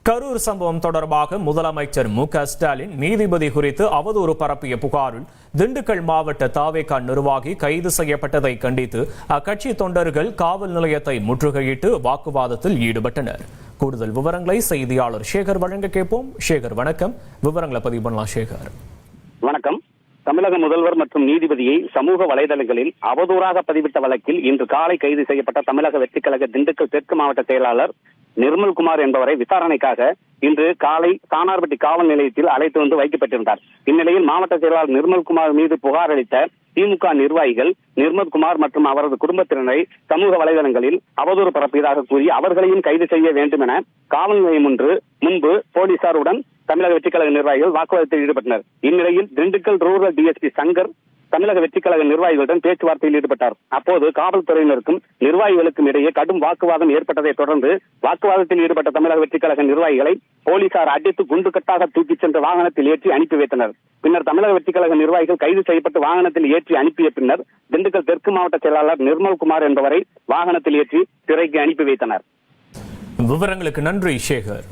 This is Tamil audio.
கரூர் சம்பவம் தொடர்பாக முதலமைச்சர் மு.க.ஸ்டாலின் நீதிபதி குறித்து அவதூறு பரப்பிய புகாரில் திண்டுக்கல் மாவட்ட தாவேகா நிர்வாகி கைது செய்யப்பட்டதை கண்டித்து அக்கட்சி தொண்டர்கள் காவல் நிலையத்தை முற்றுகையிட்டு வாக்குவாதத்தில் ஈடுபட்டனர். கூடுதல் விவரங்களை செய்தியாளர் சேகர் வழங்க கேட்போம். சேகர் வணக்கம். விவரங்களை பதிவு பண்ணலாம். சேகர் வணக்கம். தமிழக முதல்வர் மற்றும் நீதிபதியை சமூக வலைதளங்களில் அவதூறாக பதிவிட்ட வழக்கில் இன்று காலை கைது செய்யப்பட்ட தமிழக வெற்றிக் கழக திண்டுக்கல் தெற்கு மாவட்ட செயலாளர் நிர்மல்குமார் என்பவரை விசாரணைக்காக இன்று காலை சானார்பட்டி காவல் நிலையத்தில் அழைத்து வந்து வைக்கப்பட்டிருந்தார். இந்நிலையில் மாவட்ட செயலாளர் நிர்மல்குமார் மீது புகார் அளித்த திமுக நிர்வாகிகள் நிர்மல்குமார் மற்றும் அவரது குடும்பத்தினரை சமூக வலைதளங்களில் அவதூறு பரப்பியதாக கூறி அவர்களையும் கைது செய்ய வேண்டும் என காவல் நிலையம் முன்பு போலீசாருடன் தமிழக வெற்றிக் கழக நிர்வாகிகள் வாக்குவாதத்தில் ஈடுபட்டனர். இந்நிலையில் திண்டுக்கல் ரூரல் டிஎஸ்பி சங்கர் தமிழக வெற்றிக் கழக நிர்வாகிகளுடன் பேச்சுவார்த்தையில் ஈடுபட்டார். அப்போது காவல்துறையினருக்கும் நிர்வாகிகளுக்கும் இடையே கடும் வாக்குவாதம் ஏற்பட்டதை தொடர்ந்து வாக்குவாதத்தில் ஈடுபட்ட தமிழக வெற்றிக் கழக நிர்வாகிகளை போலீசார் அடித்து குண்டுகட்டாக தூக்கிச் சென்ற வாகனத்தில் ஏற்றி அனுப்பி வைத்தனர். பின்னர் தமிழக வெற்றிக் கழக நிர்வாகிகள் கைது செய்யப்பட்டு வாகனத்தில் ஏற்றி அனுப்பிய பின்னர் திண்டுக்கல் தெற்கு மாவட்ட செயலாளர் நிர்மல்குமார் என்பவரை வாகனத்தில் ஏற்றி சிறைக்கு அனுப்பி வைத்தனர். விவரங்களுக்கு நன்றி சேகர்.